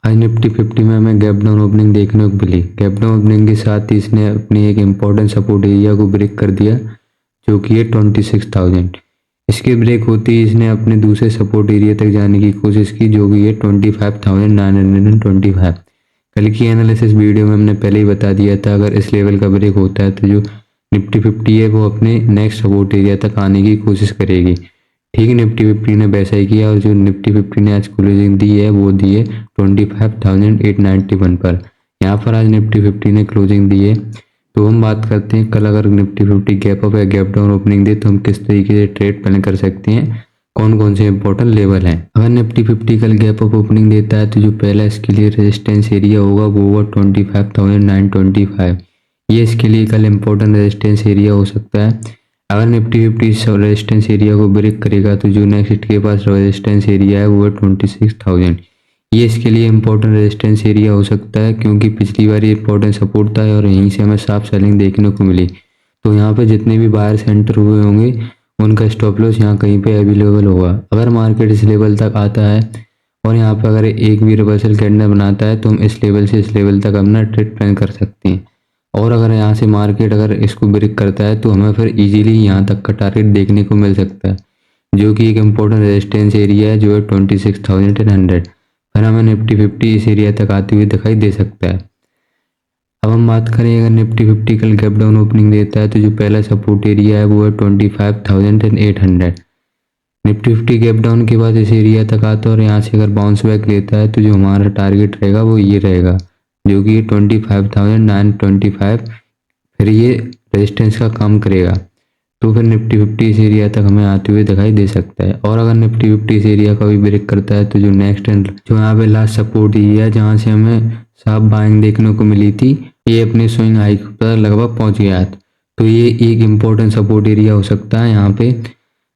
आज निफ्टी 50 में हमें गैप डाउन ओपनिंग देखने को मिली। गैप डाउन ओपनिंग के साथ ही इसने अपनी एक इम्पोर्टेंट सपोर्ट एरिया को ब्रेक कर दिया जो कि है 26,000। इसके ब्रेक होते ही इसने अपने दूसरे सपोर्ट एरिया तक जाने की कोशिश की जो कि है 25,925। कल की एनालिसिस वीडियो में हमने पहले ही बता दिया था, अगर इस लेवल का ब्रेक होता है तो जो निफ्टी 50 है वो अपने नेक्स्ट सपोर्ट एरिया तक आने की कोशिश करेगी। ठीक निफ्टी 50 ने वैसा ही किया और जो निफ्टी 50 ने आज क्लोजिंग दी है वो दी है 25,891 पर। यहाँ पर आज निफ्टी 50 ने क्लोजिंग दी है। तो हम बात करते हैं कल अगर निफ्टी 50 गैप अप या गैप डाउन ओपनिंग दे तो हम किस तरीके से ट्रेड प्लान कर सकते हैं, कौन कौन से इंपॉर्टेंट लेवल हैं। अगर निफ्टी 50 कल गैप अप ओपनिंग देता है तो जो पहला इसके लिए रेजिस्टेंस एरिया होगा वो होगा 25,925। ये इसके लिए कल इम्पोर्टेंट रेजिस्टेंस एरिया हो सकता है। अगर निफ्टी 50 रेजिस्टेंस एरिया को ब्रेक करेगा तो जो नेक्स्ट के पास रेजिस्टेंस एरिया है वो है 26,000। ये इसके लिए इम्पोर्टेंट रेजिस्टेंस एरिया हो सकता है क्योंकि पिछली बार ये इम्पोर्टेंट सपोर्ट था और यहीं से हमें साफ सेलिंग देखने को मिली। तो यहाँ पे जितने भी बायर सेंटर हुए होंगे उनका स्टॉप लॉस यहाँ कहीं पे अवेलेबल होगा। अगर मार्केट इस लेवल तक आता है और यहाँ पे अगर एक भी रिवर्सल कैंडल बनाता है तो हम इस लेवल से इस लेवल तक अपना ट्रेड प्लान कर सकते हैं। और अगर यहाँ से मार्केट अगर इसको ब्रेक करता है तो हमें फिर इजीली यहाँ तक का टारगेट देखने को मिल सकता है जो कि एक इम्पोर्टेंट रेजिस्टेंस एरिया है जो है 26,100। फिर हमें निफ्टी 50 इस एरिया तक आते हुए दिखाई दे सकता है। अब हम बात करें अगर निफ्टी 50 कल गैप डाउन ओपनिंग देता है तो जो पहला सपोर्ट एरिया है वो है 25,800। निफ्टी 50 गैप डाउन के बाद इस एरिया तक आता है और यहाँ से अगर बाउंस बैक लेता है तो जो हमारा टारगेट रहेगा वो ये रहेगा जो कि 25,925। फिर ये रेजिस्टेंस का काम करेगा तो फिर निफ्टी 50 इस एरिया तक हमें आते हुए दिखाई दे सकता है। और अगर निफ्टी 50 इस एरिया का भी ब्रेक करता है तो जो नेक्स्ट जो यहाँ पे लास्ट सपोर्ट एरिया है जहाँ से हमें साफ बाइंग देखने को मिली थी, ये अपने स्विंग हाई पर लगभग पहुँच गया है। तो ये एक इम्पोर्टेंट सपोर्ट एरिया हो सकता है। यहाँ पे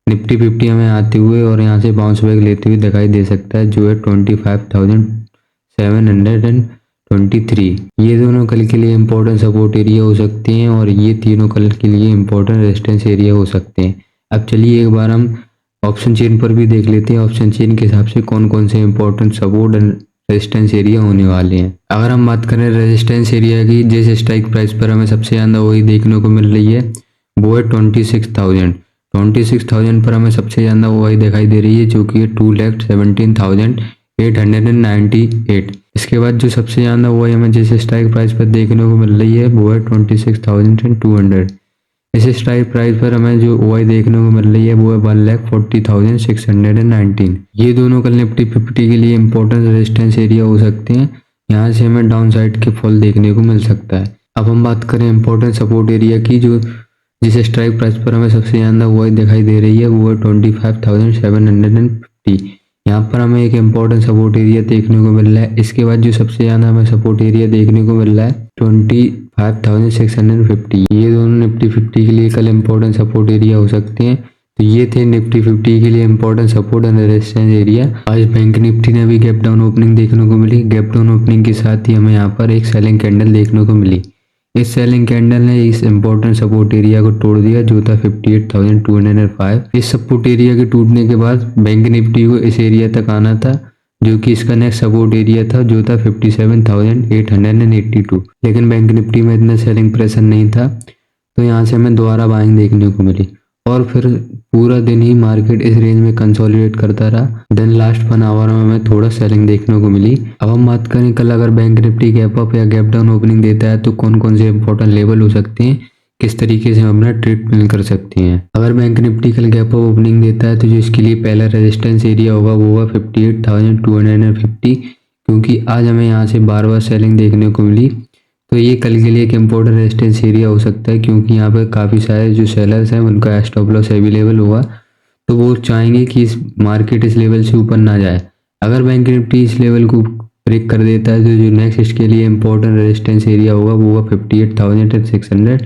निफ्टी 50 हमें आते हुए और यहाँ से बाउंस बैक लेते हुए दिखाई दे सकता है जो है 25,723। ये दोनों कल के लिए इम्पोर्टेंट सपोर्ट एरिया हो सकते हैं और ये तीनों कल के लिए इम्पोर्टेंट रेजिस्टेंस एरिया हो सकते हैं। अब चलिए एक बार हम ऑप्शन चेन पर भी देख लेते हैं ऑप्शन चेन के हिसाब से कौन कौन से important support and resistance area होने वाले हैं। अगर हम बात करें रेजिस्टेंस एरिया की, जिस स्ट्राइक प्राइस पर हमें सबसे ज़्यादा वही देखने को मिल रही है वो है 26,000। 26,000 पर हमें सबसे ज़्यादा वही दिखाई दे रही है जो कि 2,17,898। इसके बाद जो सबसे ज़्यादा वही हमें जिस स्ट्राइक प्राइस पर देखने को मिल रही है वो है 26,200। इस स्ट्राइक प्राइस पर हमें जो ओआई देखने को मिल रही है वो है 1,40,619। ये दोनों कल निफ्टी 50 के लिए इम्पोर्टेंट रेजिस्टेंस एरिया हो सकते हैं। यहाँ से हमें डाउन साइड के फॉल देखने को मिल सकता है। अब हम बात करें इम्पोर्टेंट सपोर्ट एरिया की, जो जिस स्ट्राइक प्राइस पर हमें सबसे ज़्यादा ओआई दिखाई दे रही है वो है 25,750। यहाँ पर हमें एक इम्पोर्टेंट सपोर्ट एरिया देखने को मिल रहा है। इसके बाद जो सबसे ज़्यादा हमें सपोर्ट एरिया देखने को मिल रहा है 25,650। ये दोनों निफ्टी 50 के लिए कल इम्पोर्टेंट सपोर्ट एरिया हो सकते हैं। तो ये थे निफ्टी 50 के लिए important support and resistance area. आज बैंक निफ्टी ने भी गैप डाउन ओपनिंग देखने को मिली। गैप डाउन ओपनिंग के साथ ही हमें यहाँ पर एक सेलिंग कैंडल देखने को मिली। इस सेलिंग कैंडल ने इस इम्पोर्टेंट सपोर्ट एरिया को तोड़ दिया जो था 58,205। इस सपोर्ट एरिया के टूटने के बाद बैंक निफ्टी को इस एरिया तक आना था जो कि इसका नेक्स्ट सपोर्ट एरिया था जो था 57,882। लेकिन बैंक निफ्टी में इतना सेलिंग प्रेशर नहीं था तो यहाँ से हमें दोबारा बाइंग देखने को मिली और फिर पूरा दिन ही मार्केट इस रेंज में कंसोलिडेट करता रहा। देन लास्ट 1 आवर में हमें थोड़ा सेलिंग देखने को मिली। अब हम बात करें कल अगर बैंक निफ्टी गैप अप या गैप डाउन ओपनिंग देता है तो कौन कौन से इंपॉर्टेंट लेवल हो सकते हैं, किस तरीके से हम अपना ट्रेड प्लान कर सकते हैं। अगर बैंक निफ्टी कल गैप अप ओपनिंग देता है तो जो इसके लिए पहला रेजिस्टेंस एरिया होगा वो होगा 58,250, क्योंकि आज हमें यहाँ से बार बार सेलिंग देखने को मिली। तो ये कल के लिए एक इम्पोर्टेंट रेजिस्टेंस एरिया हो सकता है क्योंकि यहाँ पर काफ़ी सारे जो सेलर्स हैं उनका स्टॉप लॉस अवेलेबल होगा तो वो चाहेंगे कि इस मार्केट इस लेवल से ऊपर ना जाए। अगर बैंक निफ्टी इस लेवल को ब्रेक कर देता है तो जो नेक्स्ट इसके लिए इम्पोर्टेंट रेजिस्टेंस एरिया होगा वो होगा 58,600,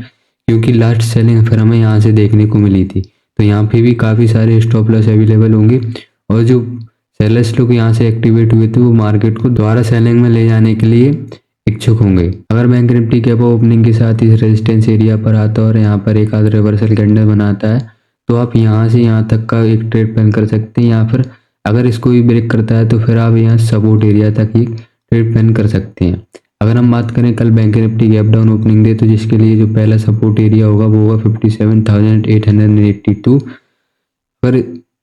क्योंकि लास्ट सेलिंग फिर हमें यहाँ से देखने को मिली थी। तो यहाँ पे भी काफ़ी सारे स्टॉप लॉस अवेलेबल होंगे और जो सेलर्स लोग यहाँ से एक्टिवेट हुए थे वो मार्केट को दोबारा सेलिंग में ले जाने के लिए इच्छुक होंगे। अगर bank Nifty gap up opening के साथ इस रेजिस्टेंस एरिया पर आता है और यहाँ पर एक आध रिवर्सल कैंडल बनाता है तो आप यहाँ से यहाँ तक का एक ट्रेड प्लान कर सकते हैं, या फिर अगर इसको भी ब्रेक करता है तो फिर आप यहाँ सपोर्ट एरिया तक ही ट्रेड प्लान कर सकते हैं। अगर हम बात करें कल bank Nifty gap down opening day, तो जिसके लिए जो पहला सपोर्ट एरिया होगा वो होगा 57,882। अगर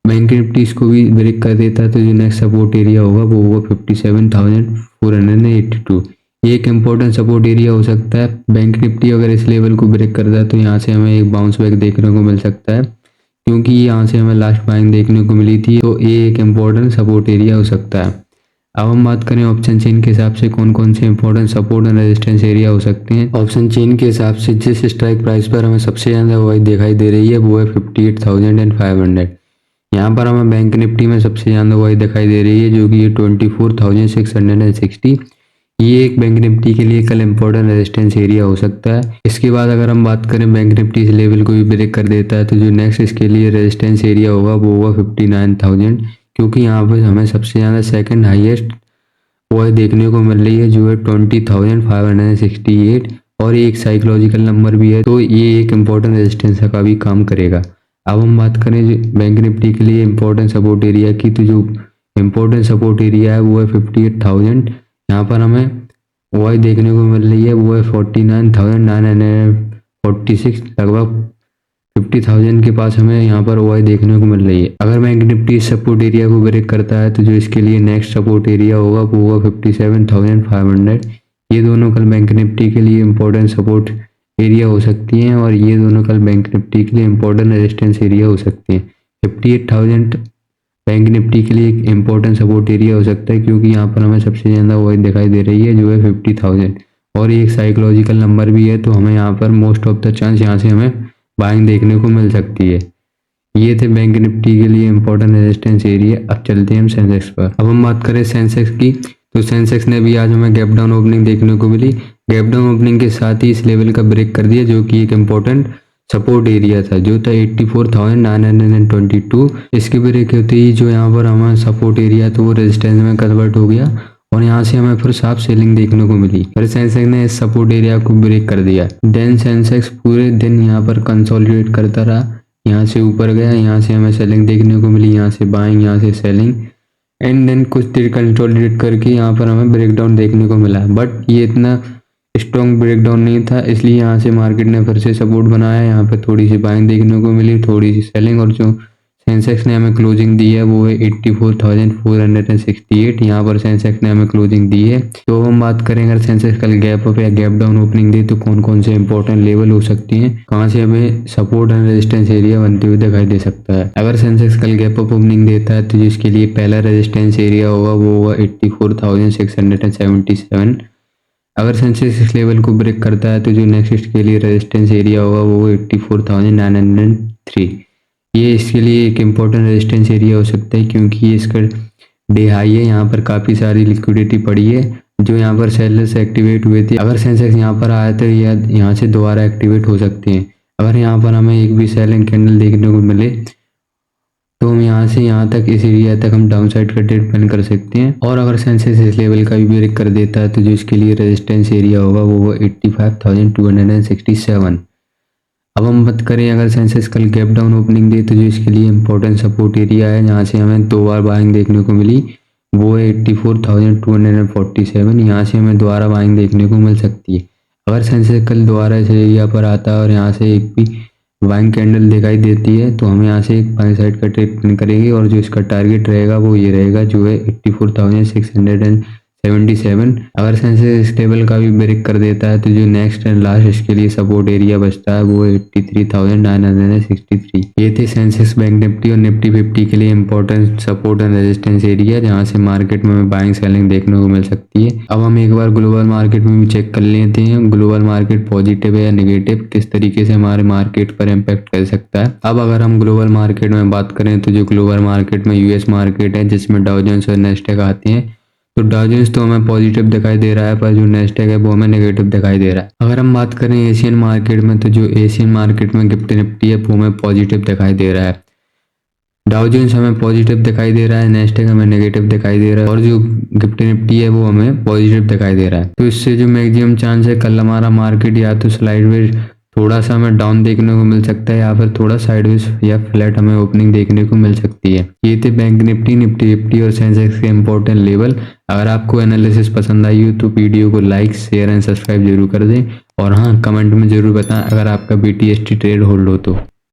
बैंक निफ्टी इसको भी ब्रेक कर देता है तो जो नेक्स्ट सपोर्ट एरिया होगा वो होगा 57,482। ये एक इम्पोर्टेंट सपोर्ट एरिया हो सकता है। बैंक निफ्टी अगर इस लेवल को ब्रेक करता है तो यहाँ से हमें एक बाउंस बैक देखने को मिल सकता है, क्योंकि यहाँ से हमें लास्ट बाइंग देखने को मिली थी, तो ये एक इम्पोर्टेंट सपोर्ट एरिया हो सकता है। अब हम बात करें ऑप्शन चेन के हिसाब से कौन कौन से important support and resistance area हो सकते हैं। ऑप्शन चेन के हिसाब से जिस स्ट्राइक प्राइस पर हमें सबसे ज़्यादा वाइड दिखाई दे रही है वो है 58,500। यहाँ पर हमें बैंक निफ्टी में सबसे ज़्यादा वाइड दिखाई दे रही है जो कि ये 24,660। ये एक बैंक निफ्टी के लिए कल इम्पोर्टेंट रेजिस्टेंस एरिया हो सकता है। इसके बाद अगर हम बात करें बैंक निफ्टी इस लेवल को भी ब्रेक कर देता है तो जो नेक्स्ट इसके लिए रेजिस्टेंस एरिया होगा वो होगा 59,000, क्योंकि यहाँ पर हमें सबसे ज़्यादा सेकंड हाईएस्ट वो देखने को मिल रही है जो है 20,568, और ये एक साइकोलॉजिकल नंबर भी है, तो ये एक इम्पोर्टेंट रेजिस्टेंस का भी काम करेगा। अब हम बात करें जो बैंक निफ्टी के लिए इम्पोर्टेंट सपोर्ट एरिया की, तो जो इम्पोर्टेंट सपोर्ट एरिया है वो है 58,000। यहाँ पर हमें वाई देखने को मिल रही है वो है 49,946, लगभग 50,000 के पास हमें यहाँ पर वाई देखने को मिल रही है। अगर बैंक निफ्टी इस सपोर्ट एरिया को ब्रेक करता है तो जो इसके लिए नेक्स्ट सपोर्ट एरिया होगा वो होगा 57,500। ये दोनों कल बैंक निफ्टी के लिए इम्पोर्टेंट सपोर्ट एरिया हो सकती हैं, और ये दोनों कल बैंक निफ्टी के लिए इम्पोर्टेंट रेजिस्टेंस एरिया हो सकते हैं। 58,000 बैंक निफ्टी के लिए एक इम्पोर्टेंट सपोर्ट एरिया हो सकता है, क्योंकि यहाँ पर हमें सबसे ज़्यादा वाइड दिखाई दे रही है जो है 50,000, और ये एक साइकोलॉजिकल नंबर भी है, तो हमें यहाँ पर मोस्ट ऑफ द चांस यहाँ से हमें बाइंग देखने को मिल सकती है। ये थे बैंक निफ्टी के लिए इम्पोर्टेंट रेजिस्टेंस एरिया। अब चलते हैं हम सेंसेक्स पर। अब हम बात करें सेंसेक्स की, तो सेंसेक्स ने भी आज हमें गैप डाउन ओपनिंग देखने को मिली। गैप डाउन ओपनिंग के साथ ही इस लेवल का ब्रेक कर दिया जो कि एक इम्पोर्टेंट सपोर्ट एरिया था जो था 84,922। इसके ब्रेक होते ही जो यहाँ पर हमारा सपोर्ट एरिया था वो रेजिस्टेंस में कन्वर्ट हो गया, और यहाँ से हमें फिर साफ सेलिंग देखने को मिली। फिर सेंसेक्स ने इस सपोर्ट एरिया को ब्रेक कर दिया। देन सेंसेक्स पूरे दिन यहाँ पर कंसोलिडेट करता रहा, यहाँ से ऊपर गया, यहाँ से हमें सेलिंग देखने को मिली, यहाँ से बाइंग, यहाँ से सेलिंग, एंड देन कुछ देर कंसोलिडेट करके यहाँ पर हमें ब्रेकडाउन देखने को मिला। बट ये इतना स्ट्रॉन्ग ब्रेकडाउन नहीं था, इसलिए यहाँ से मार्केट ने फिर से सपोर्ट बनाया। यहाँ पे थोड़ी सी बाइंग देखने को मिली, थोड़ी सी सेलिंग, और जो सेंसेक्स ने हमें क्लोजिंग दी है वो है 84,468। यहाँ पर सेंसेक्स ने हमें क्लोजिंग दी है। तो हम बात करें अगर सेंसेक्स कल गैप अप या गैप डाउन ओपनिंग दे तो कौन कौन से इंपॉर्टेंट लेवल हो सकती हैं, कहाँ से हमें सपोर्ट एंड रेजिस्टेंस एरिया बनते हुए दिखाई दे सकता है। अगर सेंसेक्स कल गैप अप ओपनिंग देता है तो जिसके लिए पहला रेजिस्टेंस एरिया होगा वो होगा 84,677। अगर सेंसेक्स इस लेवल को ब्रेक करता है तो जो नेक्स्ट के लिए रेजिस्टेंस एरिया होगा वो 84,903। ये इसके लिए एक इम्पोर्टेंट रेजिस्टेंस एरिया हो सकता है, क्योंकि ये इसका डे हाई है। यहाँ पर काफ़ी सारी लिक्विडिटी पड़ी है जो यहाँ पर सेलर्स एक्टिवेट हुए थे। अगर सेंसेक्स यहाँ पर आया तो यहाँ से दोबारा एक्टिवेट हो सकते हैं। अगर यहाँ पर हमें एक भी सेलिंग कैंडल देखने को मिले तो हम यहाँ से यहाँ तक इस एरिया तक हम डाउन साइड का ट्रेड प्लान कर सकते हैं। और अगर सेंसेक्स इस लेवल का भी ब्रेक कर देता है तो जो इसके लिए रेजिस्टेंस एरिया होगा वो 85,267। अब हम बात करें अगर सेंसेक्स कल गैप डाउन ओपनिंग दे तो जो इसके लिए इंपॉर्टेंट सपोर्ट एरिया है जहाँ से हमें दो बार बाइंग देखने को मिली वो है 84,247। यहाँ से हमें दोबारा बाइंग देखने को मिल सकती है। अगर सेंसेक्स कल दोबारा इस एरिया पर आता है और यहाँ से एक भी बाइंग कैंडल दिखाई देती है तो हमें यहाँ से एक बाइंग साइड का ट्रेड प्लान करेगी, और जो इसका टारगेट रहेगा वो ये रहेगा जो है 84,677। अगर सेंसेक्स इस लेवल का भी ब्रेक कर देता है तो जो नेक्स्ट एंड लास्ट इसके लिए सपोर्ट एरिया बचता है वो 83,963। ये थे सेंसेक्स, बैंक निफ्टी और निफ्टी 50 के लिए important support and resistance area जहाँ से मार्केट में बाइंग सेलिंग देखने को मिल सकती है। अब हम एक बार ग्लोबल मार्केट में भी चेक कर लेते हैं ग्लोबल मार्केट पॉजिटिव है या नेगेटिव, किस तरीके से हमारे मार्केट पर इम्पैक्ट कर सकता है। अब अगर हम ग्लोबल मार्केट में बात करें तो जो ग्लोबल मार्केट में यूएस मार्केट है जिसमें डाउ जोन्स और नेस्डैक आते हैं, तो डाउ जोन्स तो हमें पॉजिटिव दिखाई दे रहा है पर जो नेस्डैक है वो हमें नेगेटिव दिखाई दे रहा है। अगर हम बात करें एशियन मार्केट में तो जो एशियन मार्केट में गिफ्ट निफ्टी है वो हमें पॉजिटिव दिखाई दे रहा है। डाउ जोन्स हमें पॉजिटिव दिखाई दे रहा है, नेस्डैक हमें नेगेटिव दिखाई दे रहा है, और जो गिफ्ट निफ्टी है वो हमें पॉजिटिव दिखाई दे रहा है। तो इससे जो मैक्सिमम चांस है कल हमारा मार्केट या तो स्लाइडवेज थोड़ा सा हमें डाउन देखने को मिल सकता है या फिर थोड़ा साइडवेज या फ्लैट हमें ओपनिंग देखने को मिल सकती है। ये थे बैंक निफ्टी, निफ्टी 50 और सेंसेक्स के इंपॉर्टेंट लेवल। अगर आपको एनालिसिस पसंद आई हो तो वीडियो को लाइक, शेयर एंड सब्सक्राइब जरूर कर दें। और हाँ, कमेंट में जरूर बताएं अगर आपका BTST ट्रेड होल्ड हो तो।